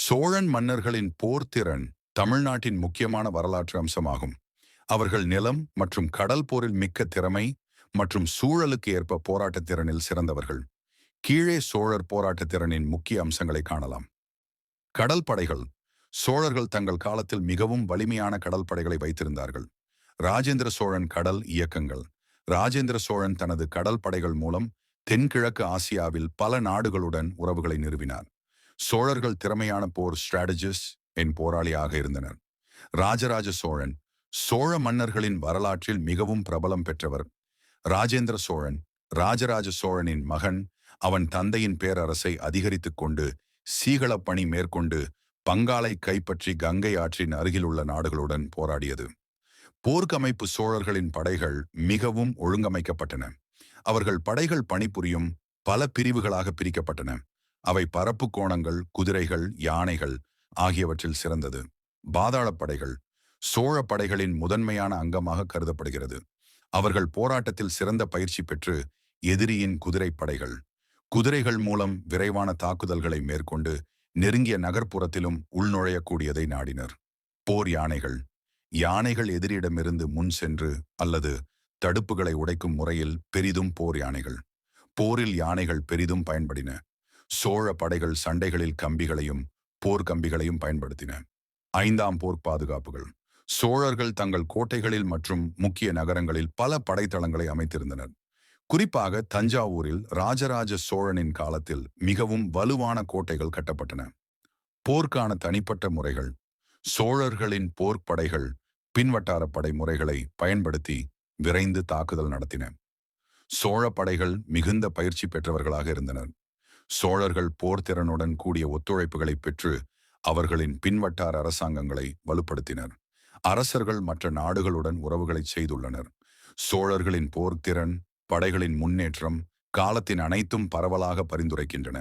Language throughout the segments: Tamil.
சோழன் மன்னர்களின் போர்த்திறன் தமிழ்நாட்டின் முக்கியமான வரலாற்று அம்சமாகும். அவர்கள் நிலம் மற்றும் கடல் போரில் மிக்க திறமை மற்றும் சூழலுக்கு ஏற்ப போராட்டத் திறனில் சிறந்தவர்கள். கீழே சோழர் போராட்டத் திறனின் முக்கிய அம்சங்களை காணலாம். கடல் படைகள். சோழர்கள் தங்கள் காலத்தில் மிகவும் வலிமையான கடல் படைகளை வைத்திருந்தார்கள். ராஜேந்திர சோழன் கடல் இயக்கங்கள். ராஜேந்திர சோழன் தனது கடல் படைகள் மூலம் தென்கிழக்கு ஆசியாவில் பல நாடுகளுடன் உறவுகளை நிறுவினார். சோழர்கள் திறமையான போர் ஸ்ட்ராட்டஜிஸ்ட் போராளியாக இருந்தனர். ராஜராஜ சோழன் சோழ மன்னர்களின் வரலாற்றில் மிகவும் பிரபலம் பெற்றவர். ராஜேந்திர சோழன் ராஜராஜ சோழனின் மகன். அவன் தந்தையின் பேரரசை அதிகரித்துக் கொண்டு சீகள பணி மேற்கொண்டு பங்காலை கைப்பற்றி கங்கை ஆற்றின் அருகிலுள்ள நாடுகளுடன் போராடியது. போர்க்கமைப்பு. சோழர்களின் படைகள் மிகவும் ஒழுங்கமைக்கப்பட்டன. அவர்கள் படைகள் பணிபுரியும் பல பிரிவுகளாக பிரிக்கப்பட்டன. அவை பரப்பு கோணங்கள், குதிரைகள், யானைகள் ஆகியவற்றில் சிறந்தது. பாதாளப் படைகள் சோழ படைகளின் முதன்மையான அங்கமாக கருதப்படுகிறது. அவர்கள் போராட்டத்தில் சிறந்த பயிற்சி பெற்று எதிரியின் குதிரை படைகள். குதிரைகள் மூலம் விரைவான தாக்குதல்களை மேற்கொண்டு நெருங்கிய நகர்ப்புறத்திலும் உள்நுழையக்கூடியதை நாடினர். போர் யானைகள். யானைகள் எதிரியிடமிருந்து முன் சென்று அல்லது தடுப்புகளை உடைக்கும் முறையில் பெரிதும் போர் யானைகள். போரில் யானைகள் பெரிதும் பயன்படின. சோழ படைகள் சண்டைகளில் கம்பிகளையும் போர்க்கம்பிகளையும் பயன்படுத்தின. 5ஆம் போர் பாதுகாப்புகள். சோழர்கள் தங்கள் கோட்டைகளில் மற்றும் முக்கிய நகரங்களில் பல படைத்தளங்களை அமைத்திருந்தனர். குறிப்பாக தஞ்சாவூரில் ராஜராஜ சோழனின் காலத்தில் மிகவும் வலுவான கோட்டைகள் கட்டப்பட்டன. போர்க்கான தனிப்பட்ட முறைகள். சோழர்களின் போர்ப்படைகள் பின்வட்டார படை முறைகளை பயன்படுத்தி விரைந்து தாக்குதல் நடத்தின. சோழ படைகள் மிகுந்த பயிற்சி பெற்றவர்களாக இருந்தனர். சோழர்கள் போர்த்திறனுடன் கூடிய ஒத்துழைப்புகளை பெற்று அவர்களின் பின்வட்டார அரசாங்கங்களை வலுப்படுத்தினர். அரசர்கள் மற்ற நாடுகளுடன் உறவுகளை செய்துள்ளனர். சோழர்களின் போர்த்திறன், படைகளின் முன்னேற்றம் காலத்தின் அனைத்தும் பரவலாக பரிந்துரைக்கின்றன.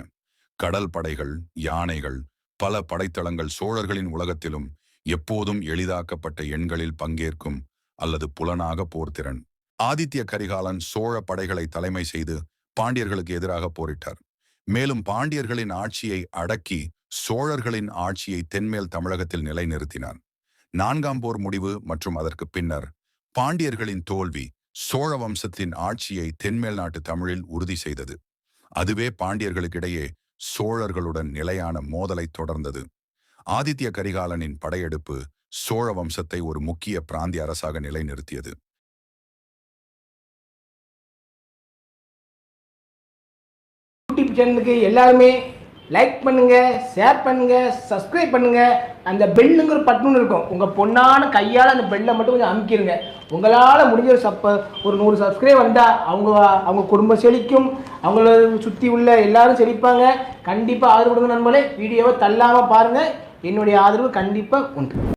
கடல் படைகள், யானைகள், பல படைத்தளங்கள். சோழர்களின் உலகத்திலும் எப்போதும் எளிதாக்கப்பட்ட எண்களில் பங்கேற்கும் அல்லது புலனாக போர்த்திறன். ஆதித்ய கரிகாலன் சோழ படைகளை தலைமை செய்து பாண்டியர்களுக்கு எதிராக போரிட்டார். மேலும் பாண்டியர்களின் ஆட்சியை அடக்கி சோழர்களின் ஆட்சியை தென்மேல் தமிழகத்தில் நிலைநிறுத்தினார். 4ஆம் போர் முடிவு மற்றும் அதற்கு பின்னர் பாண்டியர்களின் தோல்வி சோழ வம்சத்தின் ஆட்சியை தென்மேல் நாட்டு தமிழில் உறுதி செய்தது. அதுவே பாண்டியர்களுக்கிடையே சோழர்களுடன் நிலையான மோதலை தொடர்ந்தது. ஆதித்ய கரிகாலனின் படையெடுப்பு சோழ வம்சத்தை ஒரு முக்கிய பிராந்திய அரசாக நிலைநிறுத்தியது. யூடியூப் சேனலுக்கு எல்லாருமே லைக் பண்ணுங்க, ஷேர் பண்ணுங்க, சப்ஸ்கிரைப் பண்ணுங்க. அந்த பெல்லுங்கிற பட்டன் இருக்கும், உங்க பொண்ணான கையால் அந்த பெல்லை மட்டும் கொஞ்சம் அமுக்கிடுங்க. உங்களால் முடிஞ்ச ஒரு 100 சப்ஸ்கிரைப் வந்தால் அவங்க குடும்பம் செழிக்கும், அவங்கள சுற்றி உள்ள எல்லாரும் செழிப்பாங்க. கண்டிப்பாக ஆதரவு கொடுங்க நண்பர்களே. வீடியோவை தள்ளாமல் பாருங்கள். என்னுடைய ஆதரவு கண்டிப்பாக உண்டு.